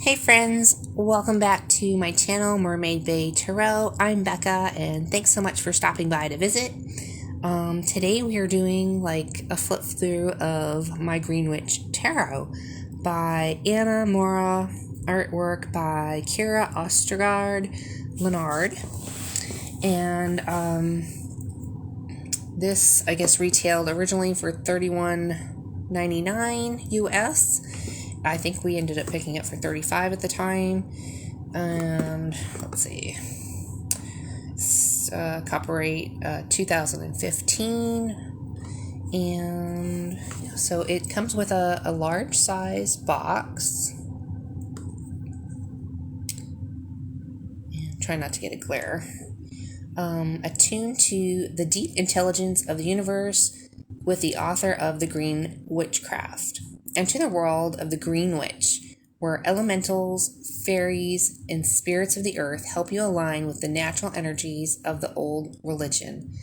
Hey friends, welcome back to my channel, Mermaid Bay Tarot. I'm Becca, and thanks so much for stopping by to visit. Today we are doing like a flip through of my Greenwitch Tarot by Ann Moura, artwork by Kira Ostergaard Leonard, and this I guess retailed originally for $31.99 US. I think we ended up picking it for $35 at the time. And let's see. Copyright 2015. And so it comes with a large size box. And try not to get a glare. Attuned to the deep intelligence of the universe with the author of The Green Witchcraft. Enter the world of the Green Witch, where elementals, fairies, and spirits of the earth help you align with the natural energies of the old religion.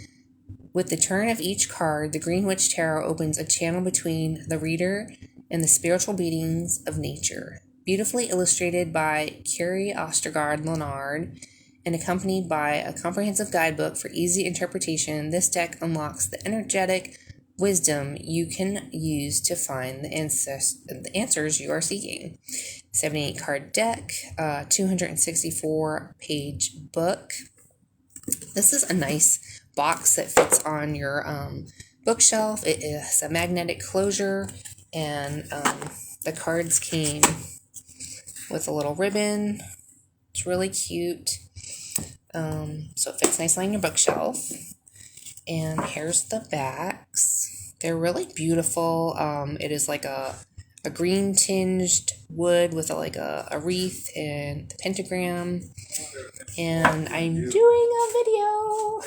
With the turn of each card, the Green Witch Tarot opens a channel between the reader and the spiritual beatings of nature. Beautifully illustrated by Kira Ostergaard Leonard and accompanied by a comprehensive guidebook for easy interpretation, this deck unlocks the energetic wisdom you can use to find the answers you are seeking. 78 card deck, 264 page book. This is a nice box that fits on your bookshelf. It is a magnetic closure, and the cards came with a little ribbon. It's really cute. So it fits nicely on your bookshelf. And here's the backs. They're really beautiful. It is like a green tinged wood with a wreath and the pentagram. And I'm doing a video.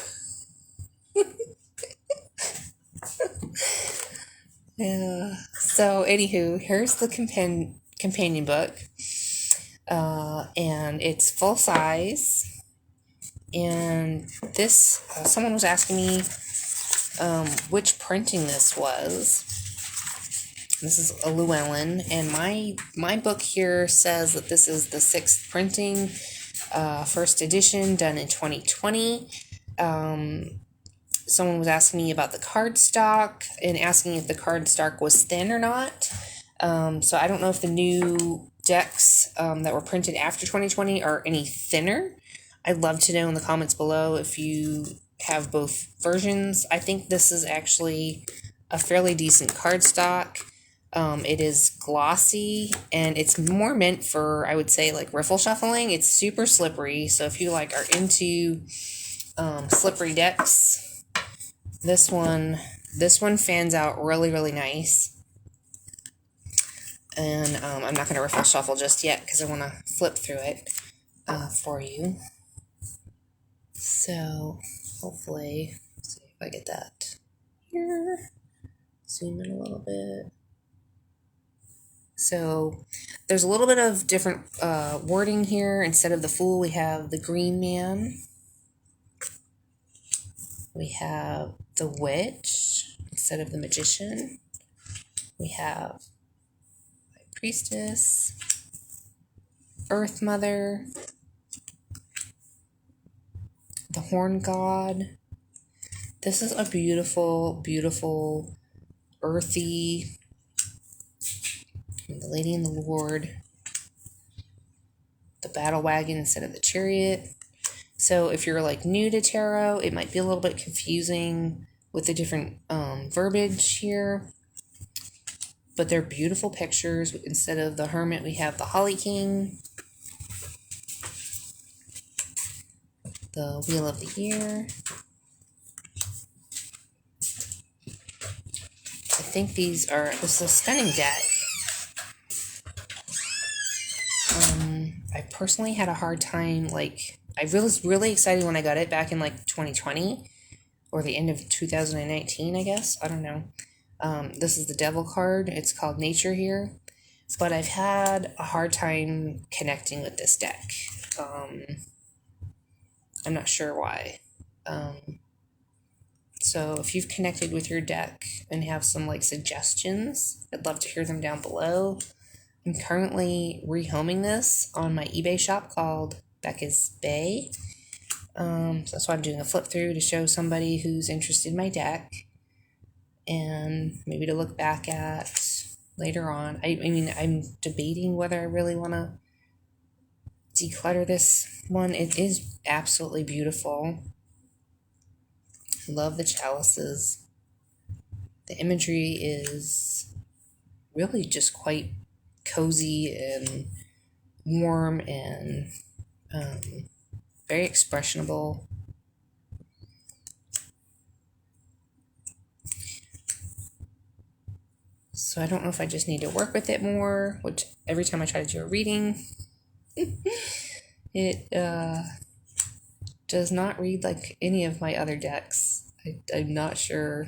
Yeah. So anywho, here's the companion book. And it's full size. And this, someone was asking me which printing this was. This is a Llewellyn, and my book here says that this is the 6th printing, first edition, done in 2020. Someone was asking me about the cardstock and asking if the cardstock was thin or not. So I don't know if the new decks that were printed after 2020 are any thinner. I'd love to know in the comments below if you have both versions. I think this is actually a fairly decent cardstock. It is glossy, and it's more meant for, I would say, like riffle shuffling. It's super slippery, so if you are into slippery decks, this one fans out really, really nice. And I'm not going to riffle shuffle just yet because I want to flip through it for you. So, hopefully, let's see if I get that here. Zoom in a little bit. So, there's a little bit of different wording here. Instead of the Fool, we have the Green Man. We have the Witch instead of the Magician. We have High Priestess, Earth Mother, the Horn God. This is a beautiful, beautiful, earthy, the Lady and the Lord, the Battle Wagon instead of the Chariot. So if you're new to tarot, it might be a little bit confusing with the different verbiage here. But they're beautiful pictures. Instead of the Hermit, we have the Holly King, the Wheel of the Year. I think this is a stunning deck. I personally had a hard time, I was really excited when I got it back in 2020, or the end of 2019, I guess. I don't know. This is the Devil card. It's called Nature here. But I've had a hard time connecting with this deck. I'm not sure why. So if you've connected with your deck and have some suggestions, I'd love to hear them down below. I'm currently rehoming this on my eBay shop called Becca's Bay. So that's why I'm doing a flip through to show somebody who's interested in my deck and maybe to look back at later on. I mean, I'm debating whether I really want to declutter this one. It is absolutely beautiful. Love the chalices. The imagery is really just quite cozy and warm and very expressionable. So I don't know if I just need to work with it more, which every time I try to do a reading, it does not read like any of my other decks. I'm not sure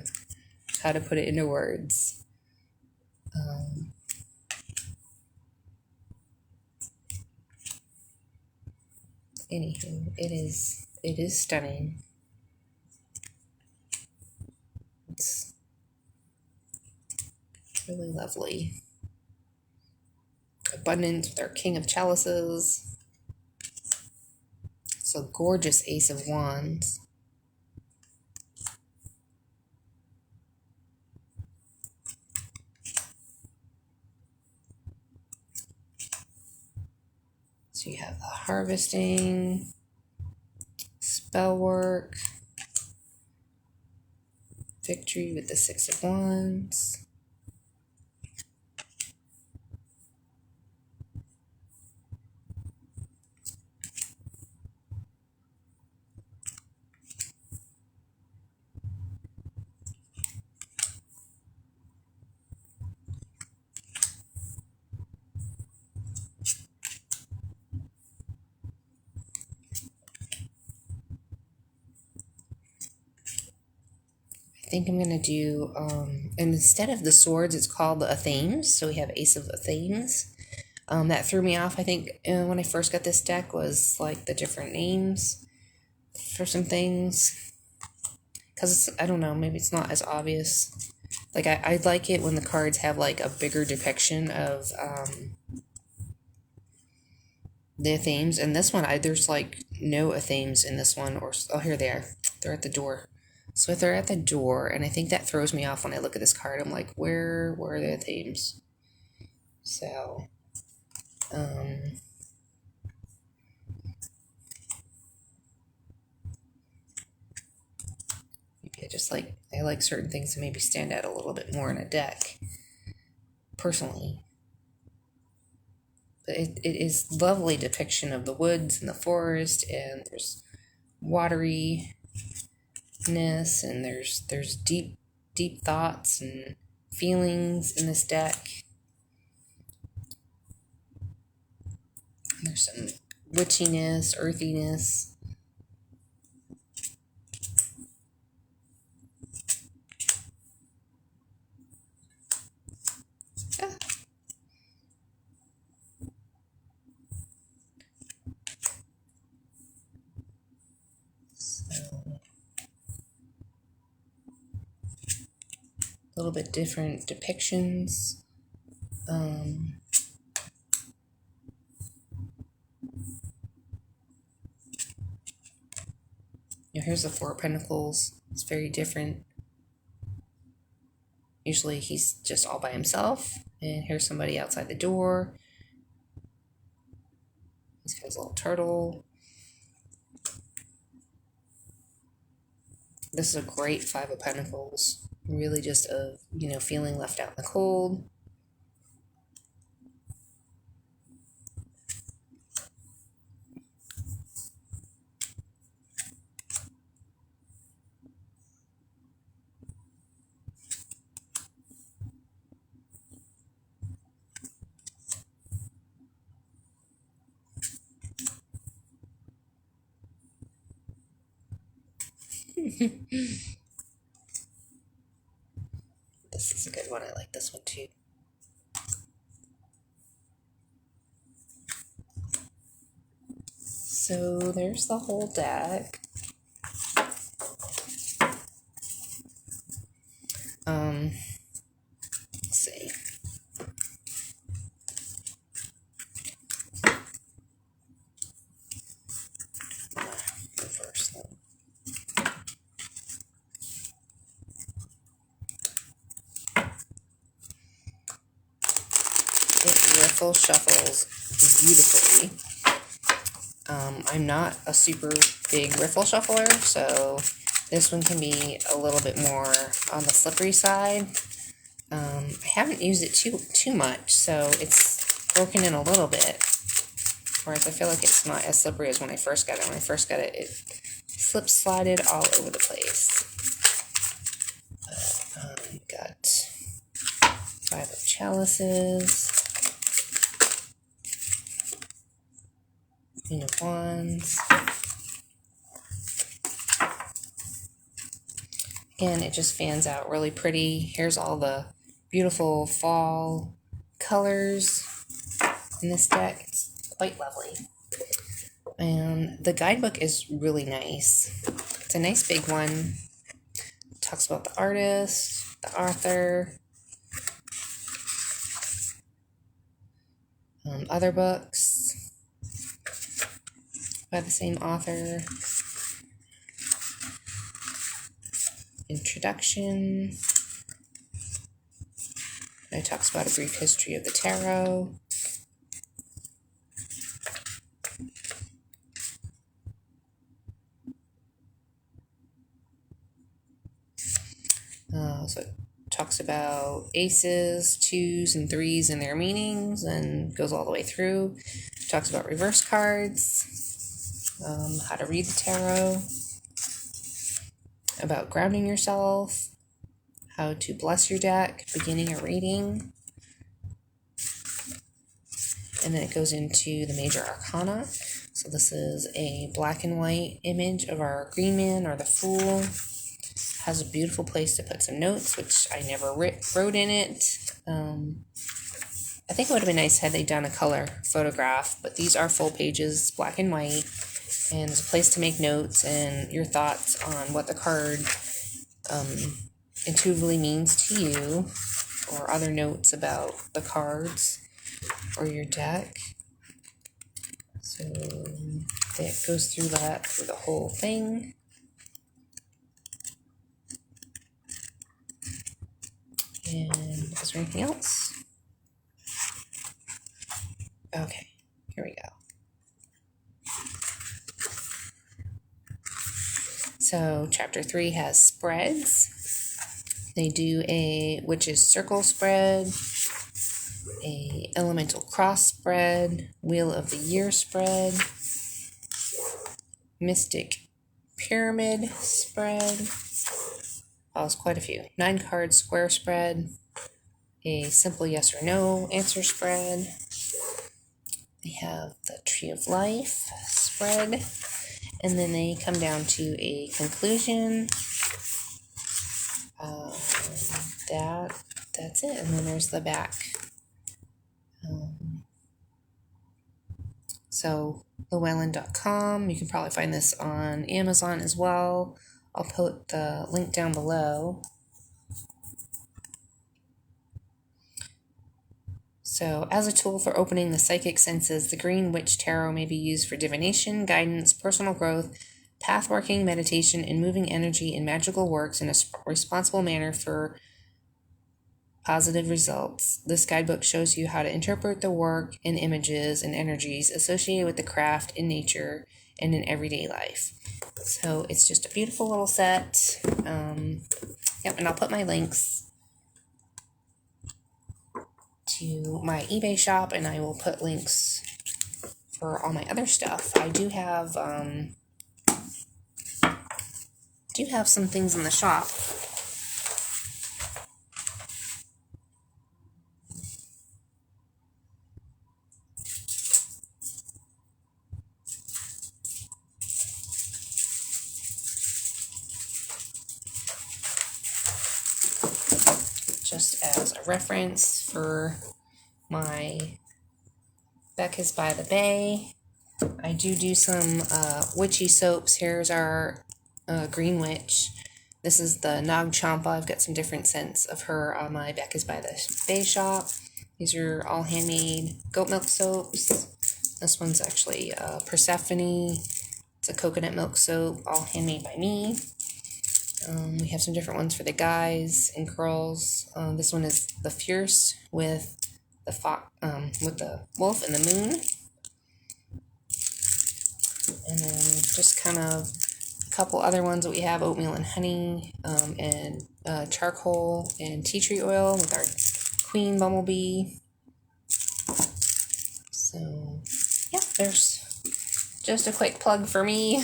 how to put it into words. Anywho, it is stunning. It's really lovely. Abundance with our King of Chalices. So gorgeous Ace of Wands. So you have the harvesting, spell work, victory with the Six of Wands. I think I'm going to do, and instead of the swords, it's called the Athames. So we have Ace of Athames. That threw me off, I think, when I first got this deck, was like the different names for some things. Because I don't know, maybe it's not as obvious. Like, I like it when the cards have like a bigger depiction of the Athames. And this one, there's like no Athames in this one. Or, oh, here they are. They're at the door. So if they're at the door, and I think that throws me off when I look at this card, I'm like, where are the Athames? So, maybe I like certain things to maybe stand out a little bit more in a deck, personally. But it is lovely depiction of the woods and the forest, and there's wateriness, and there's deep thoughts and feelings in this deck. There's some witchiness, earthiness. Ah. So, a little bit different depictions. Here's the Four of Pentacles. It's very different. Usually he's just all by himself, and here's somebody outside the door. He's got his little turtle. This is a great Five of Pentacles. Really just of, feeling left out in the cold. This is a good one. I like this one too. So there's the whole deck. Let's see. riffle shuffles beautifully. I'm not a super big riffle shuffler, so this one can be a little bit more on the slippery side. I haven't used it too much, so it's broken in a little bit. Whereas I feel like it's not as slippery as when I first got it. When I first got it, it slided all over the place. Got 5 of chalices, Queen of Wands. Again, it just fans out really pretty. Here's all the beautiful fall colors in this deck. It's quite lovely. And the guidebook is really nice. It's a nice big one. It talks about the artist, the author, other books by the same author, introduction. It talks about a brief history of the tarot. So it talks about aces, 2s, and 3s and their meanings, and goes all the way through. It talks about reverse cards, how to read the tarot, about grounding yourself, how to bless your deck, beginning a reading. And then it goes into the major arcana. So this is a black and white image of our green man or the fool. Has a beautiful place to put some notes, which I never wrote in it. I think it would have been nice had they done a color photograph, but these are full pages, black and white, and there's a place to make notes and your thoughts on what the card intuitively means to you, or other notes about the cards or your deck. So it goes through the whole thing. And is there anything else? Okay, here we go. So chapter 3 has spreads. They do a witch's circle spread, a elemental cross spread, wheel of the year spread, mystic pyramid spread. Oh, it's quite a few. 9 card square spread, a simple yes or no answer spread. They have the tree of life spread, and then they come down to a conclusion. That's it, and then there's the back. So llewellyn.com, you can probably find this on Amazon as well. I'll put the link down below. So, as a tool for opening the psychic senses, the Green Witch Tarot may be used for divination, guidance, personal growth, pathworking, meditation, and moving energy in magical works in a responsible manner for positive results. This guidebook shows you how to interpret the work and images and energies associated with the craft in nature and in everyday life. So it's just a beautiful little set. Yep, and I'll put my links to my eBay shop, and I will put links for all my other stuff. I do have some things in the shop. Just as a reference for my Becca's by the Bay. I do some witchy soaps. Here's our Green Witch. This is the Nag Champa. I've got some different scents of her on my Becca's by the Bay shop. These are all handmade goat milk soaps. This one's actually Persephone. It's a coconut milk soap, all handmade by me. We have some different ones for the guys and girls. This one is the Fierce with the fox, with the wolf and the moon. And then just kind of a couple other ones that we have: oatmeal and honey, and charcoal and tea tree oil with our queen bumblebee. So yeah, there's just a quick plug for me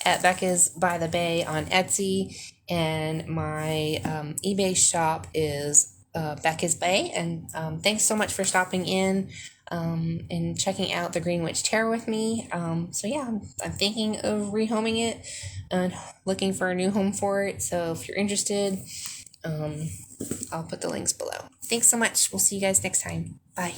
at Becca's by the Bay on Etsy, and my eBay shop is Becca's Bay. And thanks so much for stopping in and checking out the Greenwitch Tarot with me. So yeah, I'm thinking of rehoming it and looking for a new home for it. So if you're interested, I'll put the links below. Thanks so much. We'll see you guys next time. Bye.